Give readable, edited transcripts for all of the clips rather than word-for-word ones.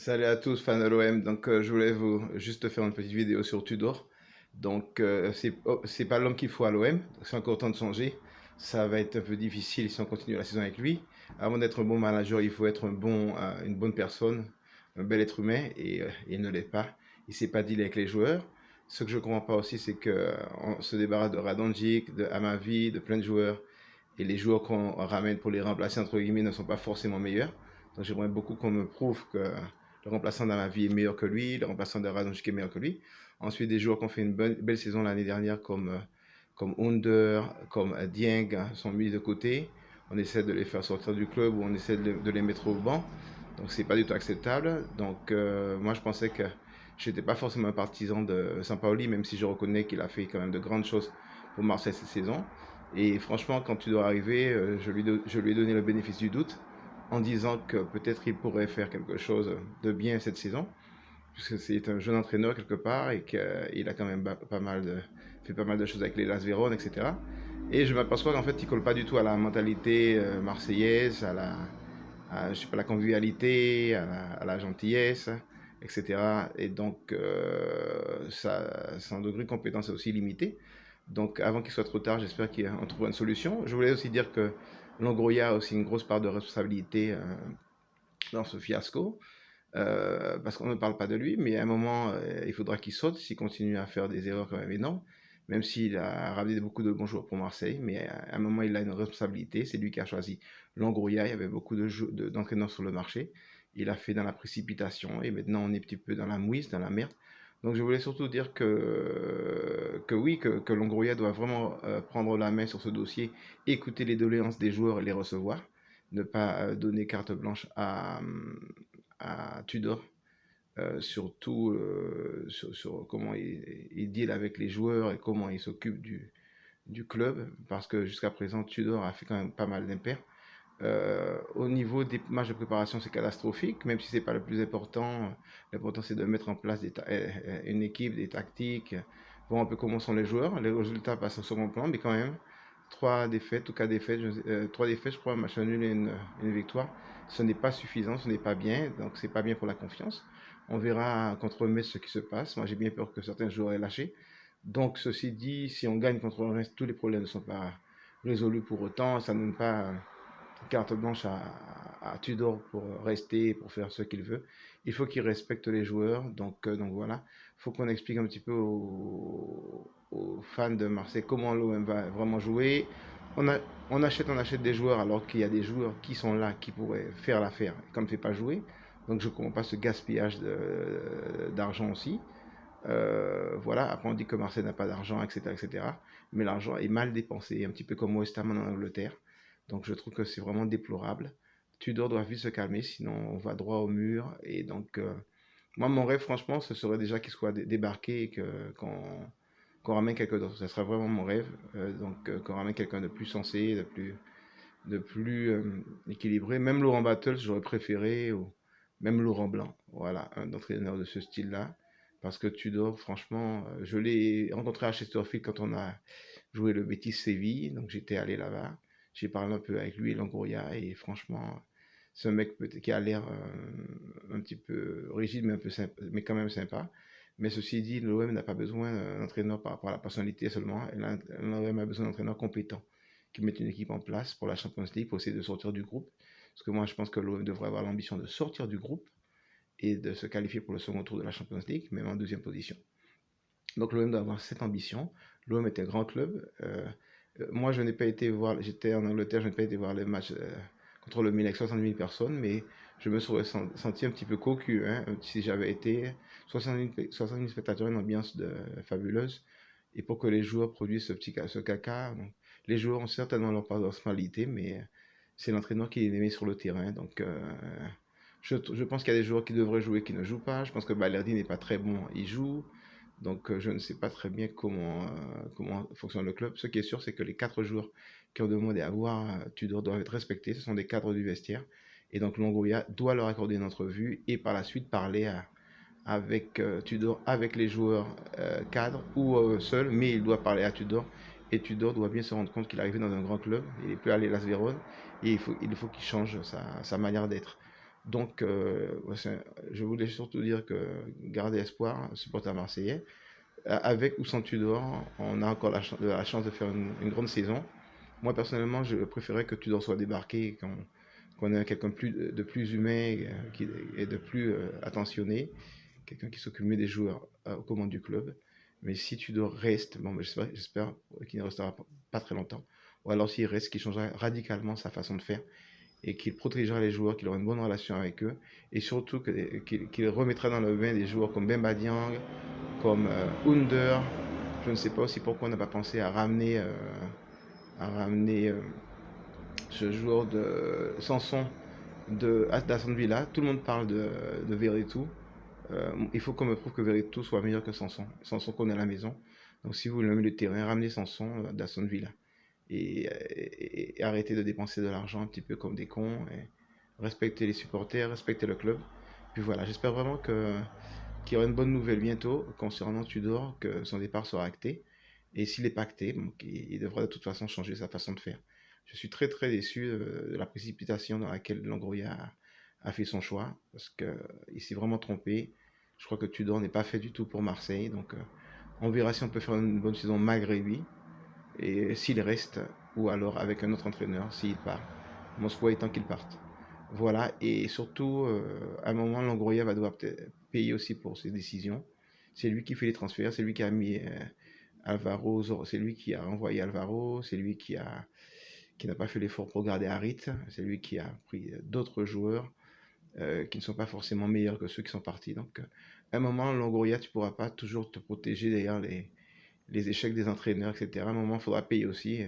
Salut à tous, fans de l'OM. Je voulais vous juste faire une petite vidéo sur Tudor. C'est pas l'homme qu'il faut à l'OM. C'est encore temps de changer. Ça va être un peu difficile si on continue la saison avec lui. Avant d'être un bon manager, il faut être une bonne personne, un bel être humain, et il ne l'est pas. Il sait pas dealer avec les joueurs. Ce que je comprends pas aussi, c'est qu'on se débarrasse de Radonjic, de Amavi, de plein de joueurs, et les joueurs qu'on ramène pour les remplacer entre guillemets ne sont pas forcément meilleurs. Donc j'aimerais beaucoup qu'on me prouve que le remplaçant dans ma vie est meilleur que lui, le remplaçant de Radonjic est meilleur que lui. Ensuite, des joueurs qui ont fait une belle saison l'année dernière, comme Under, comme Dieng, sont mis de côté. On essaie de les faire sortir du club ou on essaie de les mettre au banc. Donc, c'est pas du tout acceptable. Moi, je pensais que j'étais pas forcément un partisan de Sampaoli, même si je reconnais qu'il a fait quand même de grandes choses pour Marseille cette saison. Et franchement, quand tu dois arriver, je lui ai donné le bénéfice du doute en disant que peut-être il pourrait faire quelque chose de bien cette saison, puisque c'est un jeune entraîneur quelque part et qu'il a quand même fait pas mal de choses avec les Las Véron, etc. Et je m'aperçois qu'en fait, il colle pas du tout à la mentalité marseillaise, je sais pas, la convivialité, à la gentillesse, etc. Et donc, son degré de compétence est aussi limité. Donc, avant qu'il soit trop tard, j'espère qu'on trouvera une solution. Je voulais aussi dire que Longoria a aussi une grosse part de responsabilité dans ce fiasco, parce qu'on ne parle pas de lui, mais à un moment, il faudra qu'il saute s'il continue à faire des erreurs quand même énormes, même s'il a ramené beaucoup de bons joueurs pour Marseille, mais à un moment, il a une responsabilité, c'est lui qui a choisi Longoria, il y avait beaucoup d'entraîneurs sur le marché, il a fait dans la précipitation, et maintenant on est un petit peu dans la mouise, dans la merde. Donc je voulais surtout dire que oui, que Longoria doit vraiment prendre la main sur ce dossier, écouter les doléances des joueurs et les recevoir, ne pas donner carte blanche à Tudor, surtout sur comment il deal avec les joueurs et comment il s'occupe du club, parce que jusqu'à présent, Tudor a fait quand même pas mal d'impairs. Au niveau des matchs de préparation, c'est catastrophique, même si c'est pas le plus important. L'important, c'est de mettre en place une équipe, des tactiques, voir un peu comment sont les joueurs. Les résultats passent au second plan, mais quand même, trois défaites, je crois, un match nul et une victoire. Ce n'est pas suffisant, ce n'est pas bien, donc c'est pas bien pour la confiance. On verra contre Metz ce qui se passe. Moi, j'ai bien peur que certains joueurs aient lâché. Donc, ceci dit, si on gagne contre le reste, tous les problèmes ne sont pas résolus pour autant. Ça ne donne pas carte blanche à Tudor pour rester, pour faire ce qu'il veut. Il faut qu'il respecte les joueurs. Donc voilà, il faut qu'on explique un petit peu aux fans de Marseille comment l'OM va vraiment jouer. On, a, on achète des joueurs alors qu'il y a des joueurs qui sont là, qui pourraient faire l'affaire, comme ne fait pas jouer. Donc je ne comprends pas ce gaspillage d'argent aussi. Voilà, après on dit que Marseille n'a pas d'argent, etc., etc. Mais l'argent est mal dépensé, un petit peu comme West Ham en Angleterre. Donc je trouve que c'est vraiment déplorable. Tudor doit vite se calmer, sinon on va droit au mur. Moi, mon rêve, franchement, ce serait déjà qu'il soit débarqué et qu'on ramène quelqu'un d'autre. Ce serait vraiment mon rêve. Qu'on ramène quelqu'un de plus sensé, de plus équilibré. Même Laurent Battles, j'aurais préféré, ou même Laurent Blanc. Voilà, un entraîneur de ce style-là. Parce que Tudor, franchement, je l'ai rencontré à Chesterfield quand on a joué le Betis Séville. Donc j'étais allé là-bas. J'ai parlé un peu avec lui et Longoria. Et franchement, c'est un mec qui a l'air un petit peu rigide, mais, un peu sympa, mais quand même sympa. Mais ceci dit, l'OM n'a pas besoin d'un entraîneur par rapport à la personnalité seulement. L'OM a besoin d'un entraîneur compétent qui mette une équipe en place pour la Champions League, pour essayer de sortir du groupe. Parce que moi, je pense que l'OM devrait avoir l'ambition de sortir du groupe et de se qualifier pour le second tour de la Champions League, même en deuxième position. Donc l'OM doit avoir cette ambition. L'OM est un grand club. Moi, je n'ai pas été voir, j'étais en Angleterre, je n'ai pas été voir les matchs contre le Milan avec 60 000 personnes, mais je me serais senti un petit peu cocu hein, si j'avais été 60 000 spectateurs, une ambiance fabuleuse. Et pour que les joueurs produisent ce caca, bon, les joueurs ont certainement leur part de responsabilité, mais c'est l'entraîneur qui les met sur le terrain. Je pense qu'il y a des joueurs qui devraient jouer qui ne jouent pas. Je pense que Balerdi n'est pas très bon, il joue. Je ne sais pas très bien comment fonctionne le club. Ce qui est sûr, c'est que les quatre joueurs qui ont demandé à voir Tudor doivent être respectés. Ce sont des cadres du vestiaire. Et donc Longoria doit leur accorder une entrevue et par la suite parler avec Tudor, avec les joueurs cadres ou seuls, mais il doit parler à Tudor. Et Tudor doit bien se rendre compte qu'il est arrivé dans un grand club. Il peut aller à Las Véron et il faut qu'il change sa manière d'être. Donc, je voulais surtout dire que garder espoir, supporter marseillais. Avec ou sans Tudor, on a encore la chance de faire une grande saison. Moi, personnellement, je préférais que Tudor soit débarqué, qu'on ait quelqu'un de plus humain et de plus attentionné, quelqu'un qui s'occupe mieux des joueurs aux commandes du club. Mais si Tudor reste, bon, ben, j'espère qu'il ne restera pas très longtemps, ou alors s'il reste, qu'il changera radicalement sa façon de faire et qu'il protégera les joueurs, qu'il aura une bonne relation avec eux, et surtout qu'il remettra dans le bain des joueurs comme Bemba Dieng, comme Under. Je ne sais pas aussi pourquoi on n'a pas pensé à ramener ce joueur de Sanson d'Aston Villa. Tout le monde parle de Veretout. Il faut qu'on me prouve que Veretout soit meilleur que Sanson. Sanson connaît la maison. Donc si vous voulez le milieu de terrain, ramenez Sanson d'Aston Villa. Et arrêtez de dépenser de l'argent un petit peu comme des cons. Et respectez les supporters, respectez le club. Puis voilà, j'espère vraiment qu'il y aura une bonne nouvelle bientôt concernant Tudor, que son départ sera acté. Et s'il est pas acté, bon, il devra de toute façon changer sa façon de faire. Je suis très très déçu de la précipitation dans laquelle Longoria a fait son choix, parce qu'il s'est vraiment trompé. Je crois que Tudor n'est pas fait du tout pour Marseille, donc on verra si on peut faire une bonne saison malgré lui, et s'il reste, ou alors avec un autre entraîneur, s'il part. Mon souhait étant qu'il parte. Voilà, et surtout, à un moment, Longoria va devoir peut-être payer aussi pour ses décisions. C'est lui qui fait les transferts, c'est lui qui a mis Alvaro, c'est lui qui a envoyé Alvaro, c'est lui qui n'a pas fait l'effort pour garder Harit, c'est lui qui a pris d'autres joueurs qui ne sont pas forcément meilleurs que ceux qui sont partis. Donc, à un moment, Longoria, tu ne pourras pas toujours te protéger derrière les échecs des entraîneurs, etc. À un moment, il faudra payer aussi.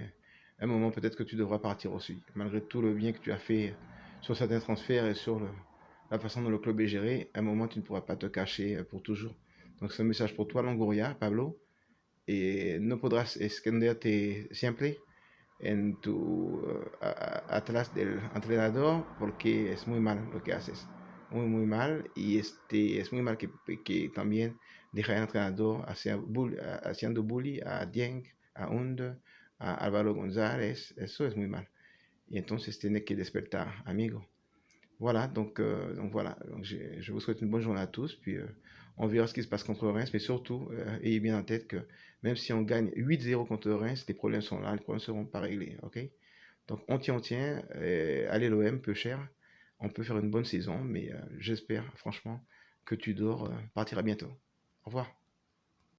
À un moment, peut-être que tu devras partir aussi. Malgré tout le bien que tu as fait sur certains transferts et sur la façon dont le club est géré, à un moment, tu ne pourras pas te cacher pour toujours. Donc, c'est un message pour toi, Longoria, Pablo. Et no podrás esconderte siempre en tu atrás del entrenador porque es muy mal lo que haces. Muy, muy mal. Y es muy mal que también deja el entrenador haciendo bully a Dieng, a Hunde, a Álvaro González. Eso es muy mal. Y entonces tiene que despertar, amigo. Voilà, donc voilà. Donc je vous souhaite une bonne journée à tous. Puis on verra ce qui se passe contre Reims. Mais surtout, ayez bien en tête que même si on gagne 8-0 contre Reims, les problèmes sont là, les problèmes ne seront pas réglés. Ok? Donc on tient. Allez l'OM, peu cher. On peut faire une bonne saison. Mais j'espère franchement que Tudor partira bientôt. Au revoir.